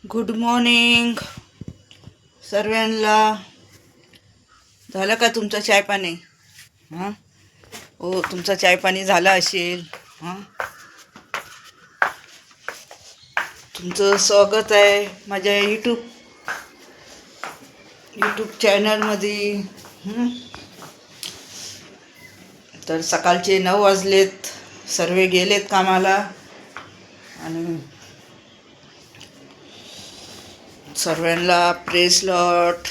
Good morning सर्वांना. झालं का तुमचं चाय पाणी? हां, हो, तुमचं चाय पाणी झालं असेल. हां, तुमचं स्वागत आहे माझ्या यूट्यूब चॅनलमध्ये. तर सकाळचे 9 वाजलेत, सर्व गेलेत कामाला आणि सर्वांना प्रेस लॉट.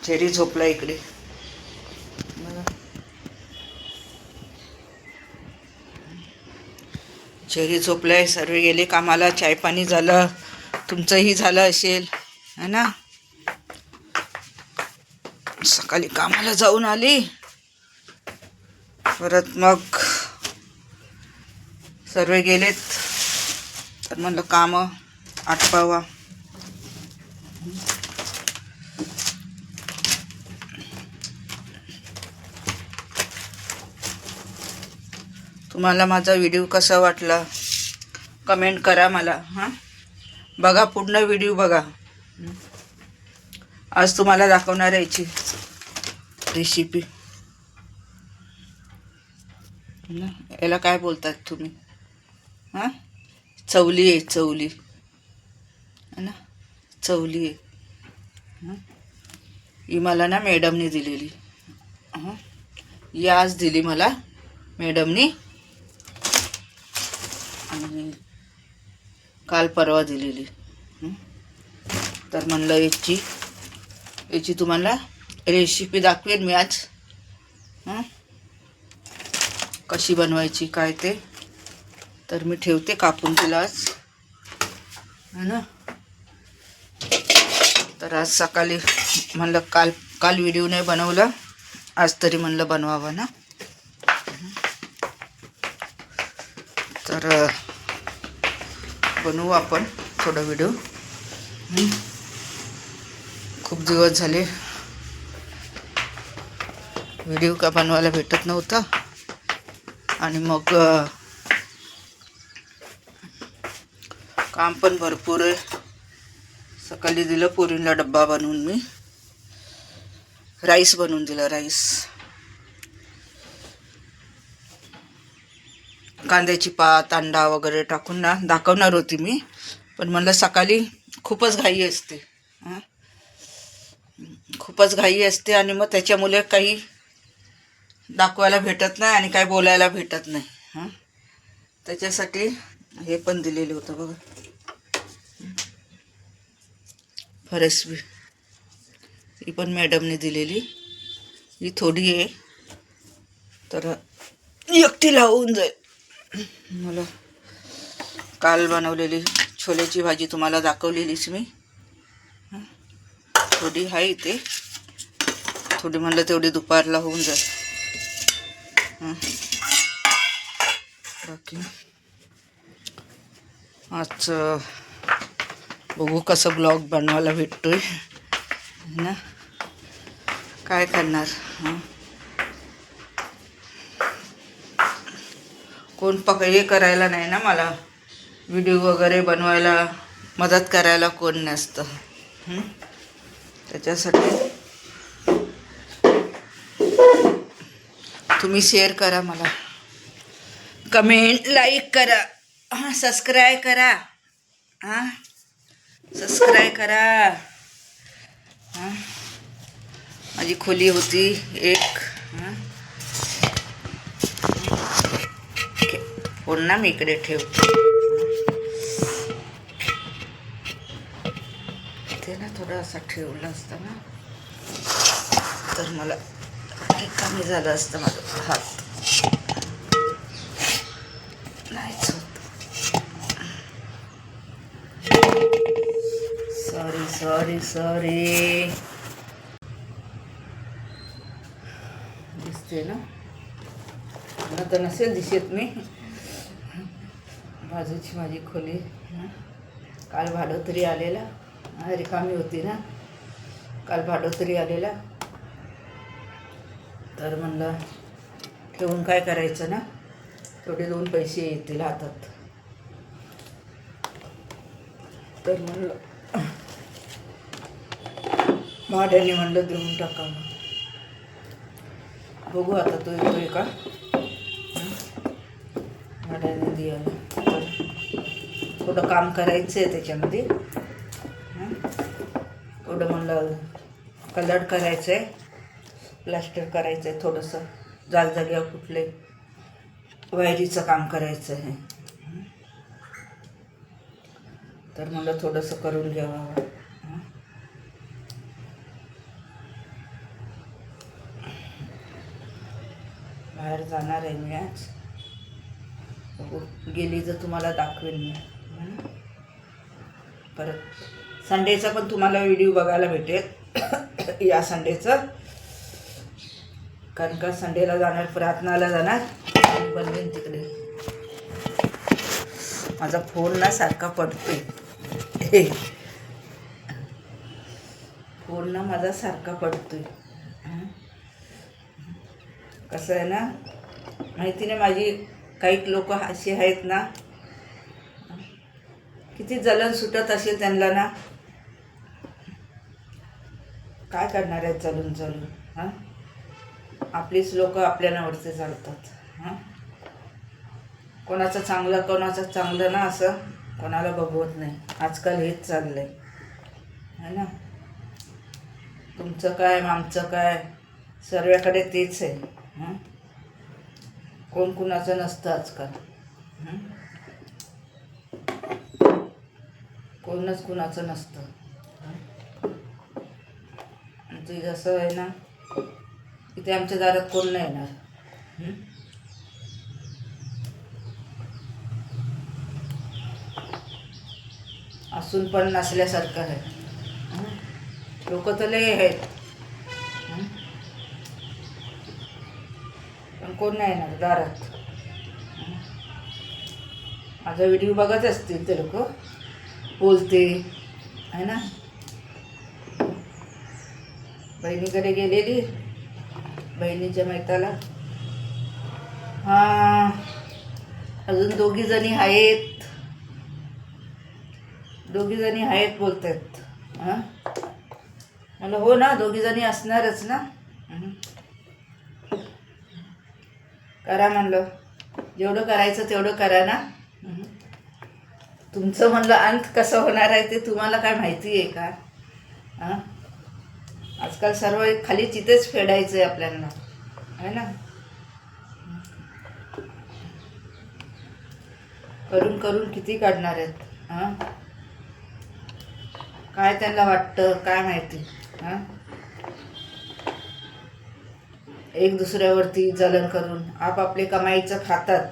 चेरी झोपला इकडे. चेरी झोपलाय, सर्व गेले कामाला. चाय पाणी झालं, तुमचंही झालं असेल है ना. सकाळी कामाला जाऊन आली, परत मग सर्व गेलेत, तर म्हणलं कामं आटपावा. तुम्हाला माझा व्हिडिओ कसा वाटला कमेंट करा मला. हां, बघा, पूर्ण व्हिडिओ बघा. आज तुम्हाला दाखवणार याची रेसिपी. याला काय बोलतात तुम्ही? हां, चवली आहे, चवली है ना, चवली आहे. ही मला ना मॅडमने दिलेली. हां, ही आज दिली मला मॅडमनी, आणि काल परवा दिलेली. तर म्हणलं याची तुम्हाला रेसिपी दाखवेन मी आज. कशी बनवायची काय ते. तर मी ठेवते कापून तिला आज, है ना. तर आज सकाळी म्हणलं काल व्हिडिओ नाही बनवला, आज तरी म्हणलं बनवावं ना. तर बनवू आपण थोडा व्हिडिओ. खूप दिवस झाले व्हिडिओ का बनवायला भेटत नव्हता, आणि मग काम पण भरपूर आहे. सकाळी दिलं पोरींला डब्बा बनवून, मी राईस बनवून दिला. राईस, कांद्याची पात, अंडा वगैरे टाकून ना दाखवणार होती मी, पण म्हणलं सकाळी खूपच घाई असते. खूपच घाई असते, आणि मग त्याच्यामुळे काही दाखवायला भेटत नाही आणि काही बोलायला भेटत नाही. त्याच्यासाठी हे पण दिलेलं होतं बघा, फरसबी. ही पण मॅडमने दिलेली. ही थोडी आहे, तर एकटीला होऊन जाईल. मला काल बनवलेली छोल्याची भाजी तुम्हाला दाखवलेलीच मी. थोडी आहे इथे, थोडी म्हणलं तेवढी दुपारला होऊन जाईल. बाकी आज बघू कसं ब्लॉग बनवायला भेटतोय ना. काय करणार, कोण हे करायला नाही ना मला, व्हिडिओ वगैरे बनवायला मदत करायला कोण नसतं. त्याच्यासाठी तुम्ही शेअर करा मला, कमेंट, लाईक करा, सबस्क्राईब करा. सबस्क्राईब करा. माझी खोली होती एक. फोन ना मी इकडे ठेवते. ते ना थोडं असं ठेवलं असतं ना, तर मला कमी झालं असतं माझं हात. नाहीच होत. सॉरी. दिसते ना, मला तर नसेल दिसत. मी बाजूची माझी खोली, काल भाडोत्री आलेला, रिकामी होती ना, काल भाडोत्री आलेला, तर म्हणलं ठेवून काय करायचं ना, थोडे 2 पैसे येतील हातात. तर म्हणलं भाड्याने म्हणलं देऊन टाकावं. बघू आता तो येतोय का भाड्याने द्यायला. तर थोडं काम करायचं आहे त्याच्यामध्ये. थोडं म्हणलं कलर करायचं आहे, प्लास्टर करायचं आहे, थोडंसं जागजाग्यावर कुठले वायरीचं काम करायचं आहे. तर म्हणलं थोडंसं करून घ्यावं. बाहेर जाणार आहे मी आज. गेली तर तुम्हाला दाखवेन मी. परत संडेचा पण तुम्हाला व्हिडिओ बघायला भेटेल या संडेचं. कारण का संडेला जाणार, प्रार्थनाला जाणार आणि बनवेन तिकडे. माझा फोन ना सारखा पडतोय. फोन ना माझा सारखा पडतोय. कसं आहे ना, माहिती नाही, माझी काही लोक असे आहेत ना, किती जलन सुटत असेल त्यांना ना. काय करणार आहेत चालून चालून. आपलीच लोक आपल्यावरती चालतात. कोणाचं चांगलं कोणाचं चांगलं ना असं कोणाला बघवत नाही. आजकाल हेच चाललंय है ना. तुमचं काय आमचं काय सर्वाकडे तेच आहे. कोण कुणाचं नसतं आजकाल. कोणच कुणाचं नसतं. ते जसं आहे ना, इथे आमच्या दारात कोण नाही येणार. असून पण नसल्यासारखं आहे. लोक तर लय आहेत पण कोण नाही येणार दारात. माझा व्हिडिओ बघत असतील ते लोक, बोलते आहे ना. बहिणीकडे गेलेली, बहिणीच्या मैताला. अजून दोघी जणी आहेत बोलत आहेत. मला हो ना, दोघी जणी असणारच ना. करा म्हणलं, जेवढं करायचं तेवढं करा ना. तुमचं म्हणलं अंत कसं होणार आहे ते तुम्हाला काय माहिती आहे का. आजकाल सर्व खाली चितेच फेडायचं आहे आपल्याला आहे ना. करून करून किती काढणार आहेत. काय त्यांना वाटतं काय माहिती. एक दुसऱ्यावरती जलन करून आपापले कमाईचं खातात.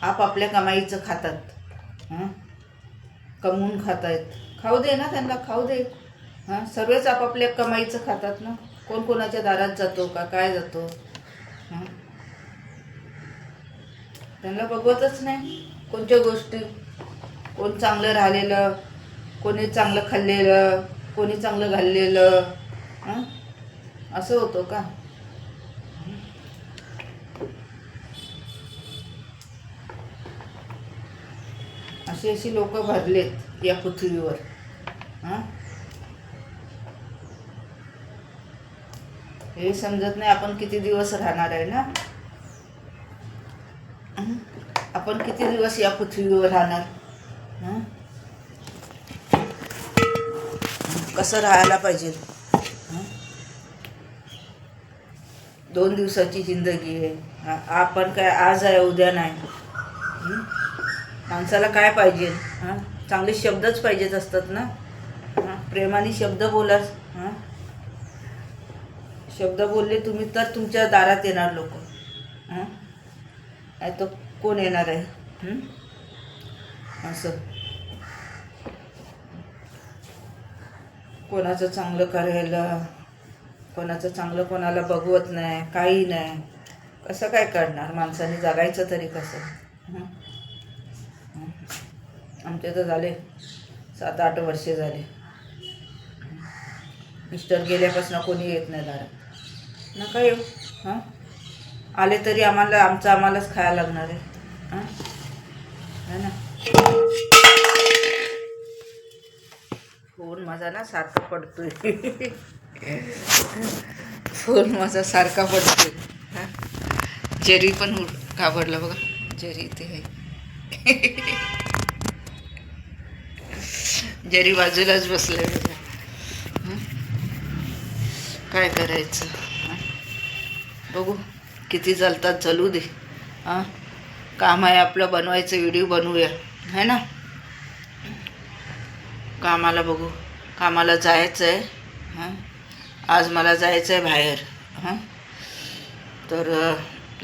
आपापल्या कमाईचं खातात. कमवून खात आहेत. खाऊ दे ना त्यांना, खाऊ दे. सर्वच आपापल्या कमाईचं खातात ना. कोण कोणाच्या दारात जातो का काय जातो. त्यांना बघवतच नाही कोणत्या गोष्टी. कोण चांगलं राहिलेलं, कोणी चांगलं खाल्लेलं, कोणी चांगलं घाललेलं. असं होतं का. अशी लोक भरलेत या पृथ्वीवर. हे समजत नाही आपण किती दिवस राहणार आहे ना. आपण किती दिवस या पृथ्वीवर राहणार. कसं राहायला पाहिजे. 2 दिवसाची जिंदगी आहे. आपण काय आज आहे उद्या नाही. माणसाला काय पाहिजे. चांगले शब्दच पाहिजेत असतात ना. प्रेमाने शब्द बोला. शब्द बोलले तुम्ही तर तुमच्या दारात येणार लोक. नाही तर कोण येणार आहे. असं कोणाचं चांगलं करायला, कोणाचं चांगलं कोणाला बघवत नाही, काही नाही. कसं काय करणार माणसाने, जगायचं तरी कसं. आमचे तर झाले 7-8 वर्षे झाले. मिस्टर गेल्यापासून कोणी येत नाही दारात. नका येऊ. आले तरी आम्हालाच खायला लागणार आहे. है ना. फोन माझा ना सारखा पडतोय. फोन माझा सारखा पडतोय. हा जेरी पण घाबरला बघा. जेरी इथे आहे. जेरी बाजूलाच बसले. काय करायचं. बघू किती चालतात चालू दे. हां काम आहे आपलं, बनवायचं, व्हिडिओ बनवूया है ना. कामाला बघू, कामाला जायचं आहे. हां आज मला जायचं आहे बाहेर. हां तर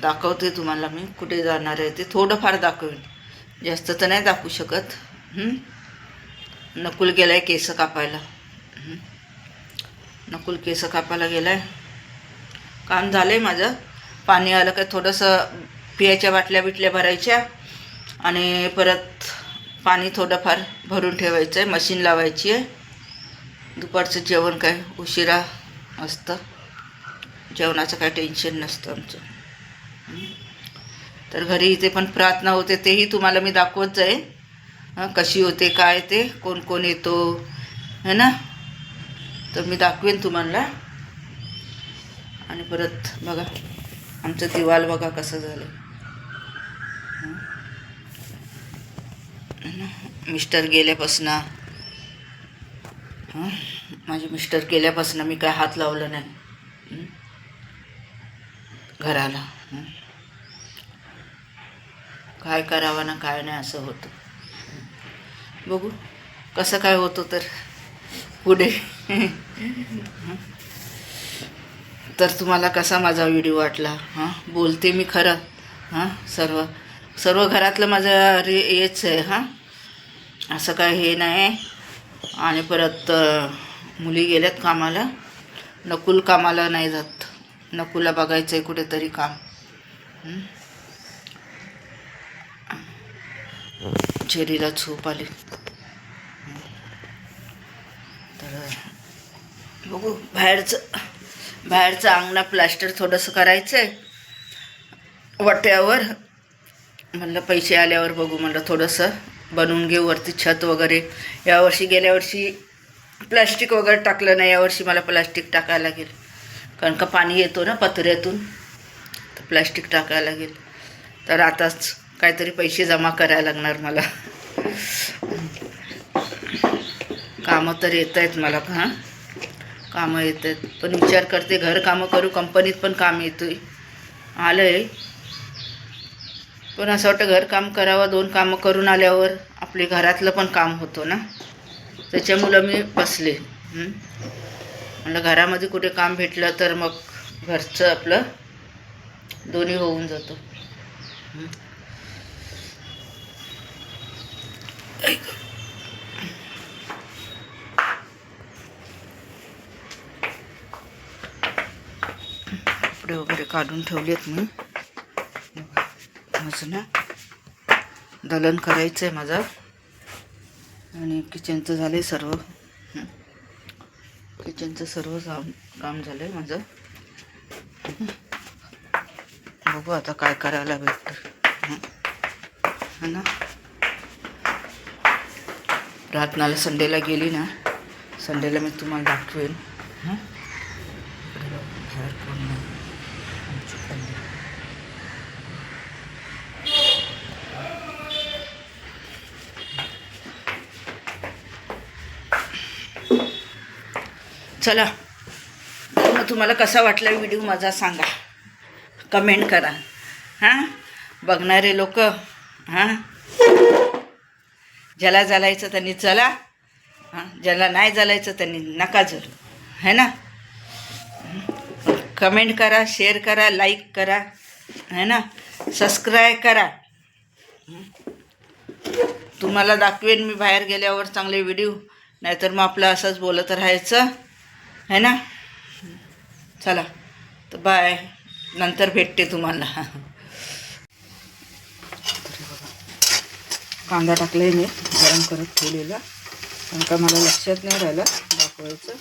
दाखवते तुम्हाला मी कुठे जाणार आहे ते. थोडंफार दाखवेन, जास्त तर नाही दाखवू शकत. नकुल गेला आहे केस कापायला. नकुल केस कापायला गेला आहे. काम झालं आहे माझं. पाणी आलं का थोडंसं पियाच्या बाटल्या बिटल्या भरायच्या आणि परत पाणी थोडंफार भरून ठेवायचं आहे. मशीन लावायची आहे. दुपारचं जेवण काय उशिरा असतं, जेवणाचं काय टेन्शन नसतं आमचं. तर घरी इथे पण प्रार्थना होते, तेही तुम्हाला मी दाखवत जाईन. कशी होते काय ते, कोण कोण येतो है ना, तर मी दाखवेन तुम्हाला. आणि परत बघा आमचं दिवाल बघा कसं झालं. मिस्टर गेल्यापासून माझे मिस्टर गेल्यापासून मी काय हात लावलं नाही घराला. काय करावं ना काय नाही असं होतं. बघू कसं काय होतं तर पुढे. तर तुम्हाला कसा माझा व्हिडिओ वाटला. बोलते मी खरं. सर्व सर्व घरातलं माझं हेच आहे. असं काय हे नाही. आणि परत मुली गेल्यात कामाला. नकुल कामाला नाही जात. नकुलला बघायचं आहे कुठेतरी काम. जेरीला झोप आली. तर बघू बाहेरचं अंगणा प्लास्टर थोडंसं करायचं आहे वट्यावर. म्हणलं पैसे आल्यावर बघू, म्हणलं थोडंसं बनवून घेऊ वरती छत वगैरे. यावर्षी गेल्या वर्षी प्लास्टिक वगैरे टाकलं नाही, यावर्षी मला प्लास्टिक टाकायला लागेल. कारण का पाणी येतो ना पत्र्यातून, तर प्लास्टिक टाकायला लागेल. तर आताच काहीतरी पैसे जमा करायला लागणार मला. कामं तर येत आहेत मला. कामं येत आहेत, पण विचार करते घर कामं करू, कंपनीत पण काम येतोय आलं आहे. पण असं वाटतं घर काम करावं. 2 कामं करून आल्यावर आपले घरातलं पण काम होतं ना, त्याच्यामुळं मी बसले. म्हणलं घरामध्ये कुठे काम भेटलं तर मग घरचं आपलं दोन्ही होऊन जातं. कपडे वगैरे काढून ठेवलेत मी. माझं ना दलन करायचं आहे माझं. आणि किचनचं झालं आहे सर्व. किचनचं सर्व काम झालं आहे माझं. बघू आता काय करायला भेटतं है ना. प्रार्थनाला संडेला गेली ना, संडेला मी तुम्हाला दाखवेन. बाहेर कोण नाही. चला, तर मग तुम्हाला कसा वाटला व्हिडिओ माझा सांगा, कमेंट करा. बघणारे लोक, ज्याला चालायचं त्यांनी चला, ज्याला नाही चालायचं त्यांनी नका जरू है ना. कमेंट करा, शेअर करा, लाईक करा है ना, सबस्क्राईब करा. तुम्हाला दाखवेन मी बाहेर गेल्यावर चांगले व्हिडिओ. नाहीतर मग आपलं असंच बोलत राहायचं है ना. चला तर बाय, नंतर भेटते तुम्हाला. कांदा टाकलाय मी गरम करत ठेवलेला, कारण का मला लक्षात नाही राहिलं दाखवायचं.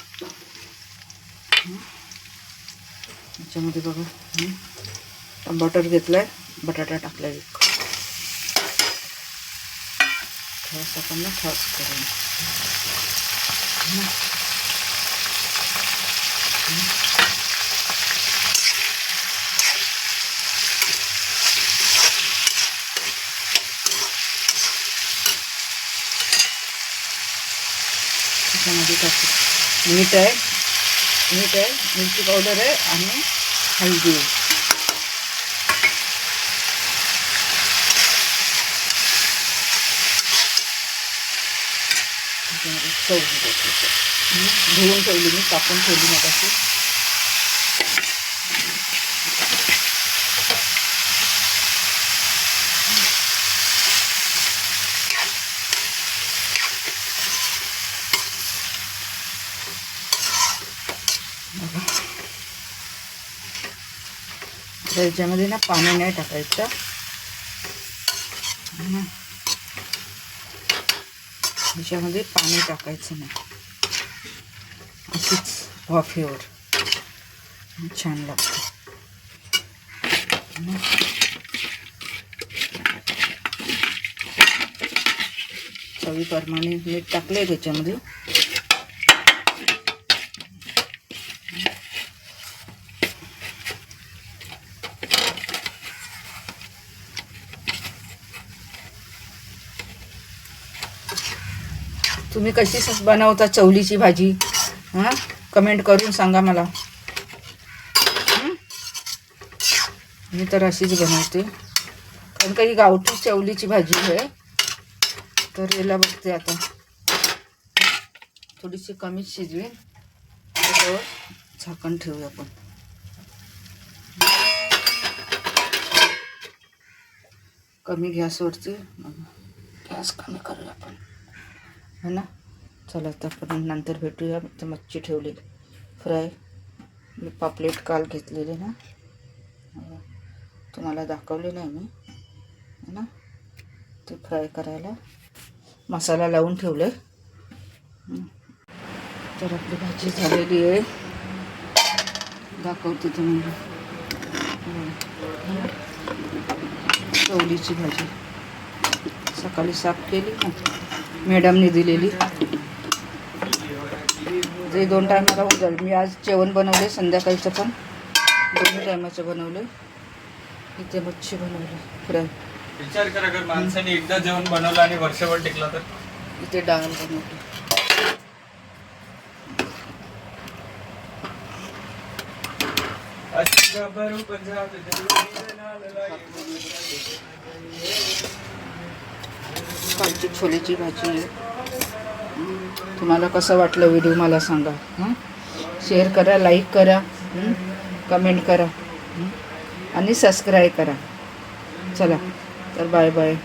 याच्यामध्ये बघा बटर घेतलाय, बटाटा टाकलाय. थोडासा पण ठस करून त्याच्यामध्ये टाकू मीठ आहे, मिरची पावडर आहे आणि हळदी आहे. धुवून ठेवली मी, कापून ठेवली मगाशी. याच्यामध्ये ना पाणी नाही टाकायचं. याच्यामध्ये पाणी टाकायचं नाही, अशीच वाफेवर छान लागतं. चवीप्रमाणे मीठ टाकले त्याच्यामध्ये. तुम्ही कशी बनवता चवलीची भाजी? हां, कमेंट करून सांगा मला. मी तर अशीच बनवते, कारण काही गावठी चवलीची भाजी आहे. तर याला बघते आता थोडीशी कमीच शिजवेन, त्याच्यावर झाकण ठेवूया आपण. कमी गॅसवरती, गॅस कमी करूया आपण, है ना. चला आता आपण नंतर भेटूया. तर मच्छी ठेवली फ्राय, मी पापलेट काल घेतलेले ना, तुम्हाला दाखवले नाही मी, है ना. ते फ्राय करायला मसाला लावून ठेवले. तर आपली भाजी झालेली आहे, दाखवते तुम्हाला. चवलीची भाजी सकाळी साफ केली ना, मॅडमने दिलेली. जे 2 टायमाला होऊन जाईल. मी आज जेवण बनवले, संध्याकाळचं पण 2 टायमाचं बनवलं. इथे मच्छी बनवली फ्राय. विचार करा, अगर माणसाने एकदा जेवण बनवलं आणि वर्षभर टिकला तर. इथे डाळ बनवली. कालची छोलेची भाजी आहे. तुम्हाला कसं वाटलं व्हिडिओ मला सांगा. शेअर करा, लाईक करा, कमेंट करा आणि सबस्क्राईब करा. चला तर बाय बाय.